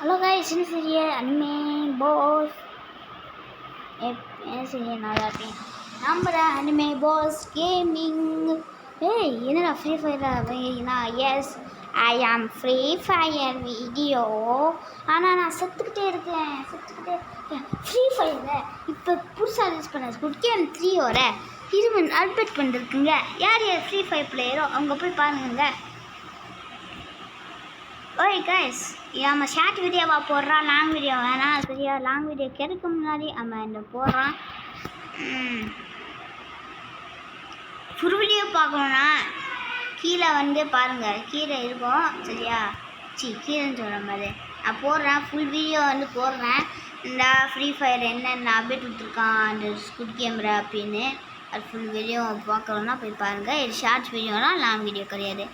Hello guys, என்ன சரிய anime pass என்ன சரிய நல்லா இருக்கேன். நம்புற அனிமே பாஸ் கேமிங். ஏய், என்னடா ஃப்ரீ ஃபயரா? எஸ், ஐ ஆம் ஃப்ரீ ஃபயர் வீடியோ. ஆனால் நான் செத்துக்கிட்டே இருக்கேன். ஃப்ரீ ஃபயரில் இப்போ புதுசாக ரிலீஸ் பண்ண ஸ்குட் கேம் 3 இருமன் அப்டேட் பண்ணிருக்குங்க. யார் ஃப்ரீ ஃபயர் பிளேயரோ அவங்க போய் பாருங்க. ஓய் கைஸ், நம்ம ஷார்ட் வீடியோவா போடுறான், லாங் வீடியோ வேணாம் சரியா? லாங் வீடியோ கிடைக்க முன்னாடி நம்ம இந்த போடுறான். ஃபுல் வீடியோ பார்க்கணுன்னா கீழே வந்து பாருங்கள், கீழே இருக்கும் சரியா? கீழேன்னு சொல்கிற மாதிரி நான் போடுறேன். ஃபுல் வீடியோ வந்து போடுறேன். இந்த ஃப்ரீ ஃபயர் என்னென்ன அப்டேட் விட்டுருக்கான் அந்த ஸ்குட் கேமரா அப்படின்னு அது ஃபுல் வீடியோ பார்க்கணுன்னா போய் பாருங்கள். இது ஷார்ட்ஸ் வீடியோனா, லாங் வீடியோ கிடையாது.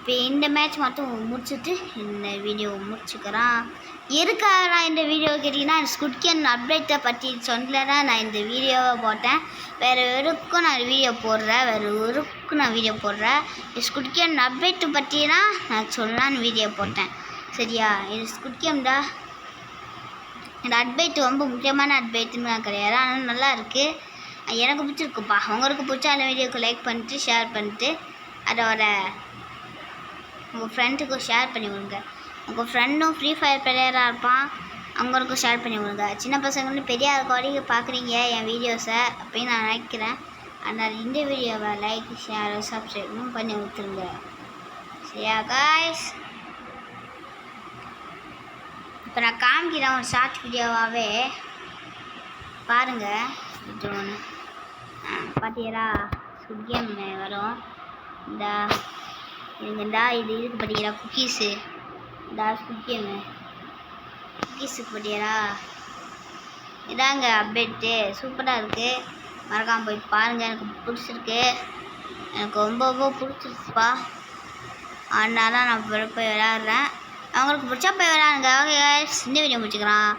இப்போ இந்த மேட்ச் மட்டும் முடிச்சுட்டு இந்த வீடியோ முடிச்சுக்கிறேன். எதுக்காக நான் இந்த வீடியோ கேட்டிங்கன்னா, ஸ்குட் கேம் அப்டேட்டை பற்றி சொல்லலைன்னா நான் இந்த வீடியோவை போட்டேன். வேறு எதுக்கும் நான் வீடியோ போடுறேன். ஸ்குட் கேம் அப்டேட்டு பற்றினா நான் சொல்லலான்னு வீடியோ போட்டேன் சரியா? இது ஸ்குட் கேம் தான். இந்த அப்டேட் ரொம்ப முக்கியமான அப்டேட்டுன்னு கிடையாது, ஆனால் நல்லா இருக்குது. எனக்கு பிடிச்சிருக்குப்பா. உங்களுக்கு பிடிச்சா அந்த வீடியோக்கு லைக் பண்ணிட்டு ஷேர் பண்ணிட்டு அதோட உங்கள் ஃப்ரெண்டுக்கும் ஷேர் பண்ணி விடுங்க. உங்கள் ஃப்ரெண்டும் ஃப்ரீ ஃபயர் பிளேயராக இருப்பான், அவங்களுக்கும் ஷேர் பண்ணி விடுங்க. சின்ன பசங்களும் பெரிய வரைக்கும் பார்க்குறீங்க என் வீடியோஸை அப்படின்னு நான் நினைக்கிறேன். அதனால் இந்த வீடியோவை லைக் ஷேர் சப்ஸ்கிரைபும் பண்ணி விட்டுருங்க சரியா காய்ஸ்? இப்போ நான் காமிக்கிறேன் ஒரு ஷார்ட் வீடியோவாகவே பாருங்கள். இது ஒன்று பார்த்தீங்களா? ஸ்குட் கேம் வரும். இந்தா இது இதுக்கு பார்த்தீங்களா? குக்கீஸு. இந்த ஸ்குட் கேமு குக்கீஸுக்கு பார்த்தீங்களா? இதாங்க அப்டேட்டு. சூப்பராக இருக்குது. மறக்காமல் போய் பாருங்கள். எனக்கு பிடிச்சிருக்கு. எனக்கு ரொம்ப பிடிச்சிருக்குப்பா. அதனால நான் போய் விளையாடுறேன். அவங்களுக்கு பிடிச்சா போய் விளையாடுங்க. ஓகே இந்த வீடியோ முடிச்சுக்கிறான்.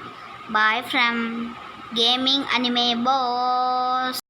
Bye from gaming anime pass.